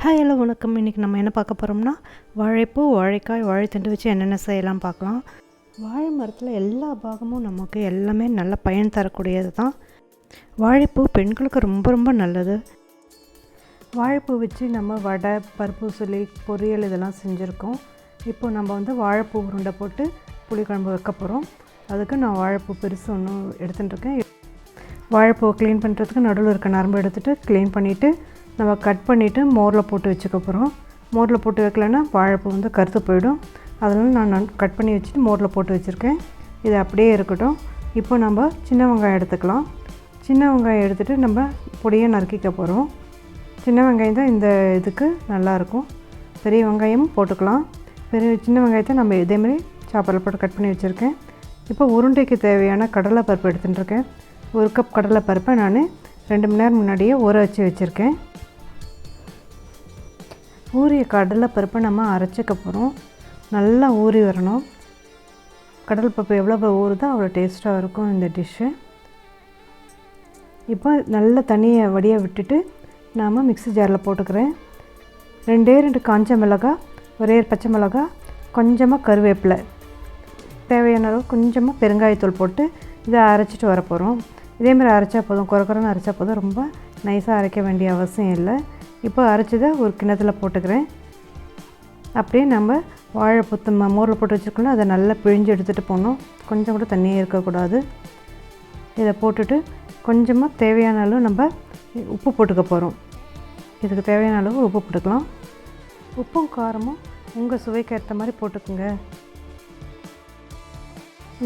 Hi hello வணக்கம். இன்றைக்கி நம்ம என்ன பார்க்க போகிறோம்னா வாழைப்பூ, வாழைக்காய், வாழைத்தண்டு வச்சு என்னென்ன செய்யலாம் பார்க்கலாம். வாழை மரத்தில் எல்லா பாகமும் நமக்கு எல்லாமே நல்ல பயன் தரக்கூடியது தான். வாழைப்பூ பெண்களுக்கு ரொம்ப ரொம்ப நல்லது. வாழைப்பூ வச்சு நம்ம வடை, பருப்பு சொல்லி, பொரியல் இதெல்லாம் செஞ்சுருக்கோம். இப்போ நம்ம வாழைப்பூ உருண்டை போட்டு புளிக்குழம்பு வைக்க போகிறோம். அதுக்கு நான் வாழைப்பூ பெருசு ஒன்று எடுத்துட்டுருக்கேன். வாழைப்பூவை க்ளீன் பண்ணுறதுக்கு நடுவில் இருக்க நரம்பு எடுத்துகிட்டு க்ளீன் பண்ணிவிட்டு நம்ம கட் பண்ணிவிட்டு மோரில் போட்டு வச்சுக்க போகிறோம். மோரில் போட்டு வைக்கலன்னா வாழைப்பூ கருத்து போயிடும். அதனால் நான் கட் பண்ணி வச்சுட்டு மோரில் போட்டு வச்சுருக்கேன். இது அப்படியே இருக்கட்டும். இப்போ நம்ம சின்ன வெங்காயம் எடுத்துக்கலாம். சின்ன வெங்காயம் எடுத்துகிட்டு நம்ம பொடியை நறுக்கிக்க போகிறோம். சின்ன வெங்காயம் தான் இந்த இதுக்கு நல்லாயிருக்கும். பெரிய வெங்காயமும் போட்டுக்கலாம். சின்ன வெங்காயத்தை நம்ம இதேமாதிரி சாப்பரில் போட்டு கட் பண்ணி வச்சுருக்கேன். இப்போ உருண்டைக்கு தேவையான கடலைப்பருப்பு எடுத்துட்டுருக்கேன். 1 கப் கடலைப்பருப்பை நான் 2 மணி நேரம் முன்னாடியே ஊற வச்சு வச்சுருக்கேன். ஊறிய கடலைப்பருப்பை நம்ம அரைச்சிக்க போகிறோம். நல்லா ஊறி வரணும். கடலைப்பருப்பு எவ்வளோ ஊறுதோ அவ்வளோ டேஸ்ட்டாக இருக்கும் இந்த டிஷ்ஷு. இப்போ நல்ல தண்ணியை வடிய விட்டுட்டு நாம் மிக்ஸி ஜாரில் போட்டுக்கிறேன். 2 காஞ்ச மிளகாய், 1 பச்சை மிளகாய், கொஞ்சமாக கருவேப்பிலை, தேவையான அளவு கொஞ்சமாக பெருங்காயத்தூள் போட்டு இதை அரைச்சிட்டு வர போகிறோம். இதேமாதிரி அரைச்சா போதும், குறைன்னு அரைச்சா போதும். ரொம்ப நைஸாக அரைக்க வேண்டிய அவசியம் இல்லை. இப்போ அரைச்சதை ஒரு கிண்ணத்தில் போட்டுக்கிறேன். அப்படியே நம்ம வாழைப்பூ மோரில் போட்டு வச்சுருக்கோம்னா அதை நல்லா பிழிஞ்சு எடுத்துகிட்டு போகணும். கொஞ்சம் கூட தண்ணியே இருக்கக்கூடாது. இதை போட்டுட்டு கொஞ்சமாக தேவையான அளவு நம்ம உப்பு போட்டுக்க போகிறோம். இதுக்கு தேவையான அளவு உப்பு போட்டுக்கலாம். உப்பும் காரமும் உங்கள் சுவைக்கு ஏற்ற மாதிரி போட்டுக்குங்க.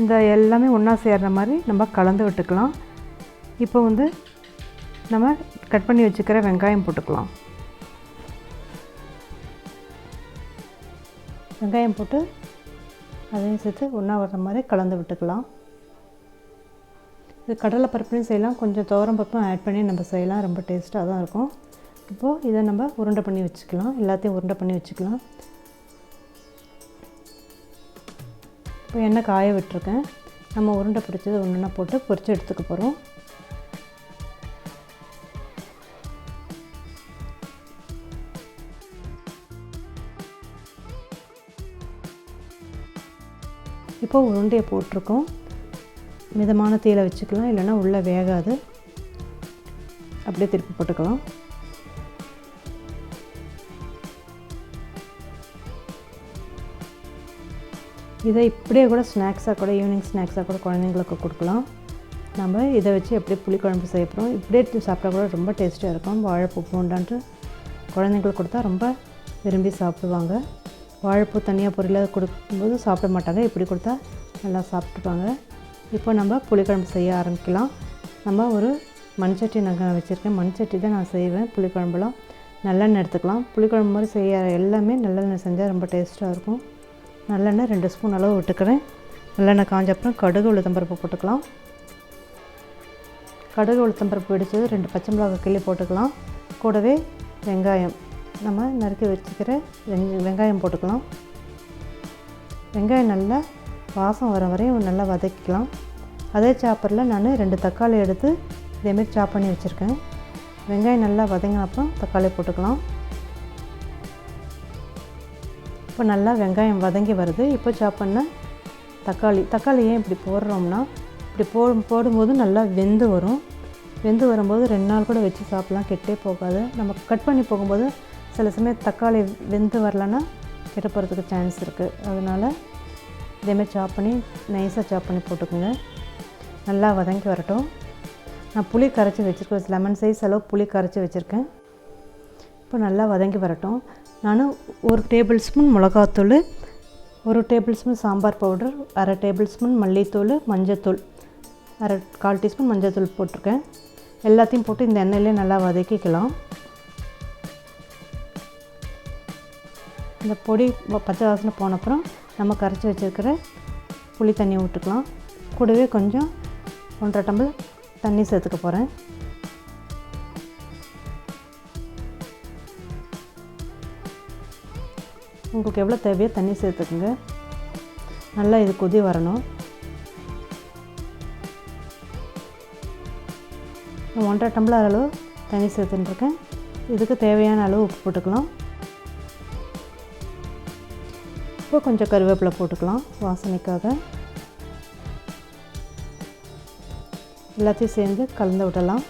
இந்த எல்லாமே ஒன்றா சேர்கிற மாதிரி நம்ம கலந்து விட்டுக்கலாம். இப்போ நம்ம கட் பண்ணி வச்சுக்கிற வெங்காயம் போட்டுக்கலாம். வெங்காயம் போட்டு அதையும் சேர்த்து ஒன்றா வர்ற மாதிரி கலந்து விட்டுக்கலாம். இது கடலைப்பருப்புலையும் செய்யலாம், கொஞ்சம் துவரம்பருப்பும் ஆட் பண்ணி நம்ம செய்யலாம். ரொம்ப டேஸ்ட்டாக தான் இருக்கும். இப்போது இதை நம்ம உருண்டை பண்ணி வச்சுக்கலாம். எல்லாத்தையும் உருண்டை பண்ணி வச்சுக்கலாம். இப்போ எண்ணெய் காய விட்டுருக்கேன். நம்ம உருண்டை பிடிச்சது ஒன்றா போட்டு பொரித்து எடுத்துக்க போகிறோம். இப்போ உருண்டையை போட்டிருக்கோம். மிதமான தீயில வச்சுக்கலாம், இல்லைன்னா உள்ளே வேகாது. அப்படியே திருப்பி போட்டுக்கலாம். இதை இப்படியே கூட ஸ்நாக்ஸாக கூட, ஈவினிங் ஸ்நாக்ஸாக கூட குழந்தைங்களுக்கு கொடுக்கலாம். நம்ம இதை வச்சு அப்படியே புளிக்குழம்பு செய்ய போகிறோம். இப்படியே சாப்பிட்டா கூட ரொம்ப டேஸ்ட்டாக இருக்கும். வாழைப்பூ பூண்டான்ட்டு குழந்தைங்களுக்கு கொடுத்தா ரொம்ப விரும்பி சாப்பிடுவாங்க. வாழைப்பூ தனியாக பொரியல் கொடுக்கும்போது சாப்பிட மாட்டாங்க. இப்படி கொடுத்தா நல்லா சாப்பிட்டுப்பாங்க. இப்போ நம்ம புளிக்குழம்பு செய்ய ஆரம்பிக்கலாம். நம்ம ஒரு மண்சட்டி நான் வச்சுருக்கேன். மண்சட்டி தான் நான் செய்வேன். புளிக்குழம்புலாம் நல்லெண்ணெய் எடுத்துக்கலாம். புளிக்குழம்பு மாதிரி செய்ய எல்லாமே நல்லெண்ணெய் செஞ்சால் ரொம்ப டேஸ்ட்டாக இருக்கும். நல்லெண்ணெய் 2 ஸ்பூன் அளவு விட்டுக்கிறேன். நல்லெண்ணெய் காஞ்ச அப்புறம் கடுகு, உளுத்தம்பருப்பு போட்டுக்கலாம். கடுகு, உளுத்தம்பருப்பு வெடிச்சது 2 பச்சை மிளகாய் கிள்ளி போட்டுக்கலாம். கூடவே வெங்காயம், நம்ம நறுக்கி வச்சுக்கிற வெங்காயம் போட்டுக்கலாம். வெங்காயம் நல்லா வாசம் வர வரையும் நல்லா வதக்கிக்கலாம். அதே சாப்பரில் நான் 2 தக்காளி எடுத்து இதேமாரி சாப் பண்ணி வச்சுருக்கேன். வெங்காயம் நல்லா வதங்கின அப்புறம் தக்காளி போட்டுக்கலாம். இப்போ நல்லா வெங்காயம் வதங்கி வருது. இப்போ சாப் பண்ண தக்காளி ஏன் இப்படி போடுறோம்னா, இப்படி போடும்போது நல்லா வெந்து வரும். வெந்து வரும்போது 2 நாள் கூட வச்சு சாப்பிட்லாம், கெட்டே போகாது. நம்ம கட் பண்ணி போகும்போது சில சமயம் தக்காளி வெந்து வரலன்னா கெட்ட போகிறதுக்கு சான்ஸ் இருக்குது. அதனால் இதேமாதிரி சாப் பண்ணி நைஸாக சாப் பண்ணி போட்டுக்கோங்க. நல்லா வதங்கி வரட்டும். நான் புளி கரைச்சி வச்சுருக்கேன். லெமன் சைஸ் அளவு புளி கரைச்சி வச்சுருக்கேன். இப்போ நல்லா வதங்கி வரட்டும். நான் 1 டேபிள் ஸ்பூன் மிளகாத்தூள், 1 table spoon sambar powder, 1/2 table spoon மல்லித்தூள், மஞ்சத்தூள், 1/4 டீஸ்பூன் மஞ்சத்தூள் போட்டிருக்கேன். எல்லாத்தையும் போட்டு இந்த எண்ணெயிலே நல்லா வதக்கிக்கலாம். இந்த பொடி பச்சை வாசனை போன அப்புறம் நம்ம கரைச்சி வச்சுருக்கிற புளி தண்ணி விட்டுக்கலாம். கூடவே கொஞ்சம் 1.5 டம்ளர் தண்ணி சேர்த்துக்க போகிறேன். உங்களுக்கு எவ்வளோ தேவையோ தண்ணி சேர்த்துக்குங்க. நல்லா இது கொதி வரணும். 1.5 டம்ளர் அளவு தண்ணி சேர்த்துட்டுருக்கேன். இதுக்கு தேவையான அளவு உப்பு போட்டுக்கலாம். இப்போ கொஞ்சம் கருவேப்பிலை போட்டுக்கலாம் வாசனைக்காக. எல்லாத்தையும் சேர்ந்து கலந்து விடலாம்.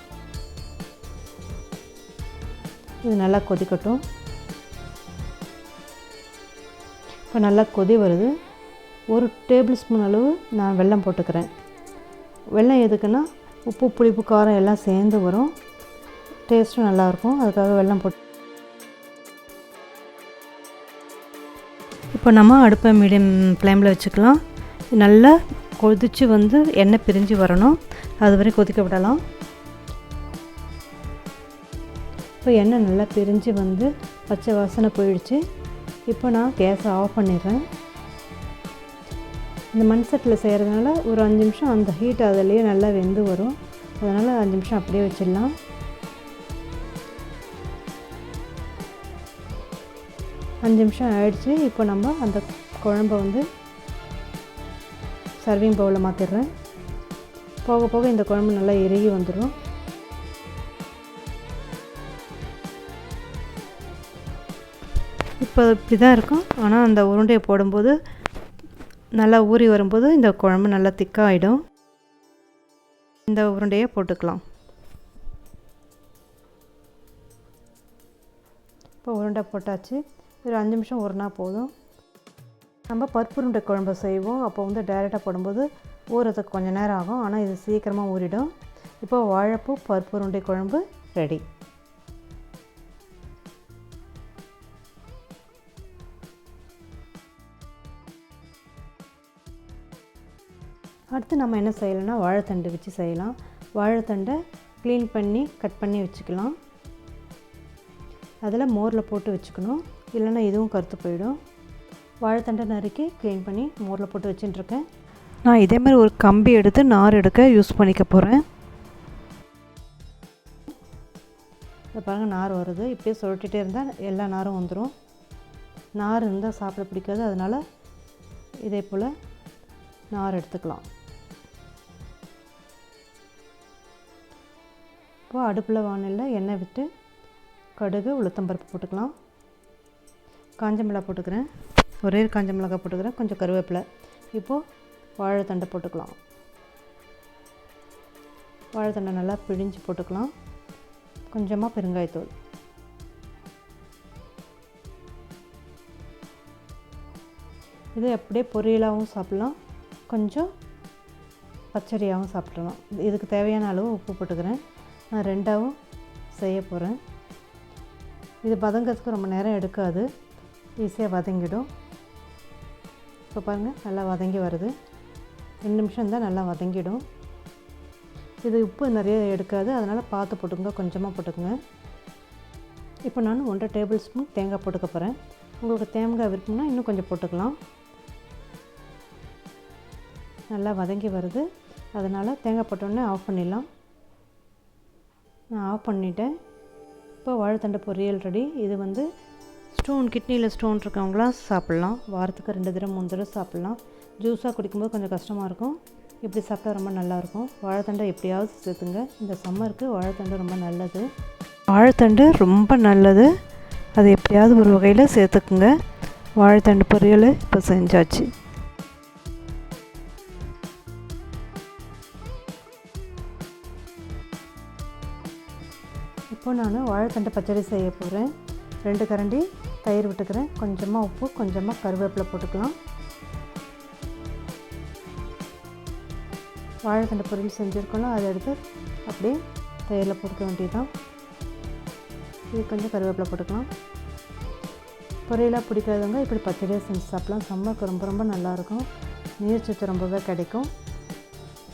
இது நல்லா கொதிக்கட்டும். இப்போ நல்லா கொதி வருது. 1 டேபிள் ஸ்பூன் அளவு நான் வெல்லம் போட்டுக்கிறேன். வெல்லம் எதுக்குன்னா உப்பு புளிப்பு காரம் எல்லாம் சேர்ந்து வரும், டேஸ்ட்டும் நல்லாயிருக்கும், அதுக்காக வெல்லம் போட்டு. இப்போ நம்ம அடுப்பை மீடியம் ஃப்ளேமில் வச்சுக்கலாம். நல்லா கொதித்து வந்து எண்ணெய் பிரிஞ்சு வரணும், அது வரை கொதிக்க விடலாம். இப்போ எண்ணெய் நல்லா பிரிஞ்சு வந்து பச்சை வாசனை போயிடுச்சு. இப்போ நான் கேஸை ஆஃப் பண்ணிடுறேன். இந்த மண் சட்டியில் செய்கிறதுனால ஒரு 5 நிமிஷம் அந்த ஹீட் அதிலேயே நல்லா வெந்து வரும், அதனால் 5 நிமிஷம் அப்படியே வச்சிடலாம். அஞ்சு நிமிஷம் ஆயிடுச்சு. இப்போ நம்ம அந்த குழம்பை வந்து சர்விங் பவுலில் மாற்றிடுறேன். போக போக இந்த குழம்பு நல்லா இறுகி வந்துடும். இப்போ இப்படி தான் இருக்கும். ஆனால் அந்த உருண்டையை போடும்போது நல்லா ஊறி வரும்போது இந்த குழம்பு நல்லா திக்காக ஆகிடும். இந்த உருண்டையை போட்டுக்கலாம். இப்போ உருண்டை போட்டாச்சு. ஒரு 5 நிமிஷம் ஊறினா போதும். நம்ம பருப்பு உருண்டை குழம்பு செய்வோம், அப்போ வந்து டைரெக்டாக போடும்போது ஊறதுக்கு கொஞ்சம் நேரம் ஆகும், ஆனால் இது சீக்கிரமாக ஊறிடும். இப்போ வாழைப்பூ பருப்பு உருண்டை குழம்பு ரெடி. அடுத்து நம்ம என்ன செய்யலாம்னா வாழைத்தண்டு வச்சு செய்யலாம். வாழைத்தண்டை க்ளீன் பண்ணி கட் பண்ணி வச்சுக்கலாம். அதில் மோரில் போட்டு வச்சுக்கணும், இல்லைன்னா இதுவும் கருத்து போயிடும். வாழைத்தண்டை நறுக்கி க்ளீன் பண்ணி மோரில் போட்டு வச்சுட்டுருக்கேன். நான் இதே மாதிரி ஒரு கம்பி எடுத்து நார் எடுக்க யூஸ் பண்ணிக்க போகிறேன். இதை பாருங்கள், நார் வருது. இப்படியே சுழட்டிகிட்டே இருந்தால் எல்லா நாரும் வந்துடும். நார் இருந்தால் சாப்பிட பிடிக்காது, அதனால் இதே போல் நார் எடுத்துக்கலாம். இப்போது அடுப்பில் வானலில் எண்ணெய் விட்டு கடுகு உளுத்தம்பருப்பு போட்டுக்கலாம். காஞ்ச மிளகாய் போட்டுக்கிறேன், ஒரே காஞ்ச மிளகாய் போட்டுக்கிறேன், கொஞ்சம் கருவேப்பிலை. இப்போது வாழைத்தண்டை போட்டுக்கலாம். வாழைத்தண்டை நல்லா பிழிஞ்சு போட்டுக்கலாம். கொஞ்சமாக பெருங்காயத்தூள். இது அப்படியே பொரியலாகவும் சாப்பிட்லாம், கொஞ்சம் பச்சடியாகவும் சாப்பிட்றலாம். இதுக்கு தேவையான அளவு உப்பு போட்டுக்கிறேன். நான் 2ஆகவும் செய்ய போகிறேன். இது வதங்கிறதுக்கு ரொம்ப நேரம் எடுக்காது, ஈஸியாக வதங்கிடும். இப்போ பாருங்கள், நல்லா வதங்கி வருது. 2 நிமிஷம் தான் நல்லா வதங்கிடும். இது உப்பு நிறைய எடுக்காது, அதனால் பார்த்து போட்டுக்கோங்க, கொஞ்சமாக போட்டுக்கோங்க. இப்போ நான் 1.5 டேபிள் ஸ்பூன் தேங்காய் போட்டுக்க போகிறேன். உங்களுக்கு தேங்காய் விருப்பம்னா இன்னும் கொஞ்சம் போட்டுக்கலாம். நல்லா வதங்கி வருது, அதனால் தேங்காய் போட்டோன்னே ஆஃப் பண்ணிடலாம். நான் ஆஃப் பண்ணிட்டேன். இப்போ வாழைத்தண்டை பொரியல் ரெடி. இது வந்து கிட்னியில் ஸ்டோன் இருக்கவங்களாம் சாப்பிட்லாம். வாரத்துக்கு 2 தடவை 3 தடவை சாப்பிட்லாம். ஜூஸாக குடிக்கும்போது கொஞ்சம் கஷ்டமாக இருக்கும், இப்படி சாப்பிட்டா ரொம்ப நல்லாயிருக்கும். வாழைத்தண்டை எப்படியாவது சேர்த்துங்க. இந்த சம்மருக்கு வாழைத்தண்டு ரொம்ப நல்லது. வாழைத்தண்டு ரொம்ப நல்லது, அது எப்படியாவது ஒரு வகையில் சேர்த்துக்குங்க. வாழைத்தண்டு பொரியல் இப்போ செஞ்சாச்சு. இப்போ நான் வாழைத்தண்டை பச்சடி செய்ய போகிறேன். 2 கரண்டி தயிர் விட்டுக்கிறேன், கொஞ்சமாக உப்பு, கொஞ்சமாக கருவேப்பிலை போட்டுக்கலாம். வாழைத்தண்டை பொரியல் செஞ்சுருக்கோம்ல, அதை எடுத்து அப்படியே தயிரில் போட்டுக்க வேண்டியதுதான். இது கொஞ்சம் கருவேப்பிலை போட்டுக்கலாம். பொரியலாக பிடிக்காதவங்க இப்படி பச்சடியாக செஞ்சு சாப்பிட்லாம். சம்மருக்கு ரொம்ப ரொம்ப நல்லாயிருக்கும், நீர் சத்து ரொம்பவே கிடைக்கும்.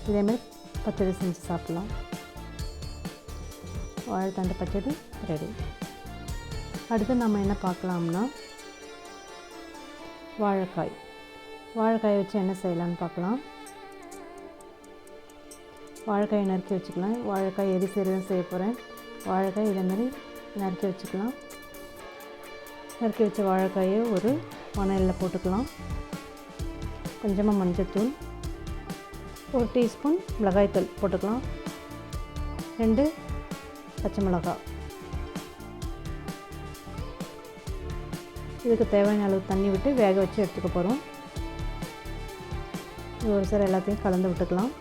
இதேமாதிரி பச்சடி செஞ்சு சாப்பிட்லாம். வாழைத்தண்டு பச்சடி ரெடி. அடுத்து நம்ம என்ன பார்க்கலாம்னா வாழைக்காய் வச்சு என்ன செய்யலான்னு பார்க்கலாம். வாழைக்காயை நறுக்கி வச்சுக்கலாம். வாழைக்காய் எரிசரி தான் செய்ய போகிறேன். வாழைக்காய் இதேமாதிரி நறுக்கி வச்சுக்கலாம். நறுக்கி வச்ச வாழைக்காயை ஒரு வானலில் போட்டுக்கலாம். கொஞ்சமாக மஞ்சள்தூள், 1 டீஸ்பூன் மிளகாய்த்தூள் போட்டுக்கலாம். 2 பச்சை மிளகாய், இதுக்கு தேவையான அளவு தண்ணி விட்டு வேக வச்சு எடுத்துக்க போகிறோம். இது ஒரு சார் எல்லாத்தையும் கலந்து விட்டுக்கலாம்.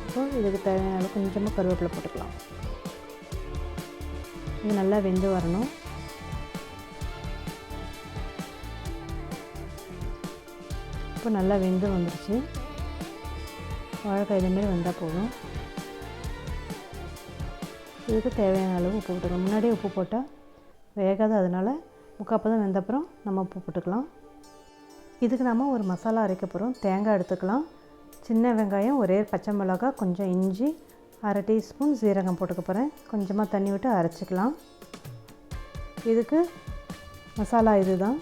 இப்போ இதுக்கு தேவையான அளவு கொஞ்சமாக கருவேப்பிலை போட்டுக்கலாம். இது நல்லா வெந்து வரணும். இப்போ நல்லா வெந்து வந்துடுச்சு. வாழைக்காய் இதேமாரி வந்தால் போதும். இதுக்கு தேவையான அளவு உப்பு போட்டுக்கலாம். முன்னாடியே உப்பு போட்டால் வேகாது, அதனால் முக்காப்பதம் வெந்தப்புறம் நம்ம உப்பு போட்டுக்கலாம். இதுக்கு நம்ம ஒரு மசாலா அரைக்க போகிறோம். தேங்காய் எடுத்துக்கலாம், சின்ன வெங்காயம், ஒரே பச்சை மிளகாய், கொஞ்சம் இஞ்சி, 1/2 டீஸ்பூன் சீரகம் போட்டுக்க போகிறேன். கொஞ்சமாக தண்ணி விட்டு அரைச்சிக்கலாம். இதுக்கு மசாலா இது தான்.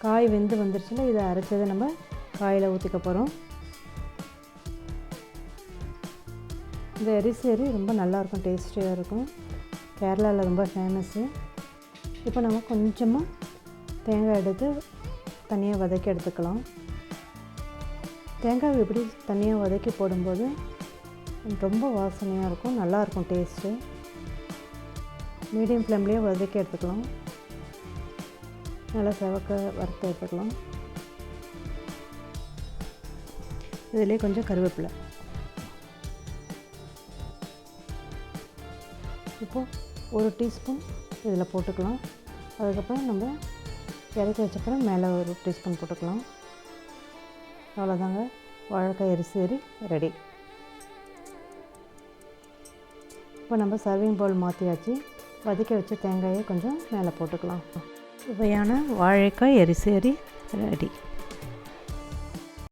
காய் வெந்து வந்துருச்சுன்னா இதை அரைச்சதை நம்ம காயில் ஊற்றிக்க போகிறோம். இந்த எரிசரி ரொம்ப நல்லாயிருக்கும், டேஸ்டியாக இருக்கும். கேரளாவில் ரொம்ப ஃபேமஸ்ஸு. இப்போ நம்ம கொஞ்சமாக தேங்காய் எடுத்து தனியாக வதக்கி எடுத்துக்கலாம். தேங்காய் இப்படி தனியாக வதக்கி போடும்போது ரொம்ப வாசனையாக இருக்கும், நல்லாயிருக்கும் டேஸ்ட்டு. மீடியம் ஃப்ளேம்லேயே வதக்கி எடுத்துக்கலாம். நல்லா செவக்க வறுத்து எடுத்துக்கலாம். இதிலே கொஞ்சம் கருவேப்பிலை. இப்போது 1 டீஸ்பூன் இதில் போட்டுக்கலாம். அதுக்கப்புறம் நம்ம இறக்கி வச்சப்பறம் மேலே 1 டீஸ்பூன் போட்டுக்கலாம். அவ்வளோதாங்க, வாழைக்காய் எரிசரி ரெடி. இப்போ நம்ம சர்விங் பவுல் மாற்றியாச்சு. வதக்கி வச்ச தேங்காயை கொஞ்சம் மேலே போட்டுக்கலாம். சுவையான வாழைக்காய் எரிசரி ரெடி.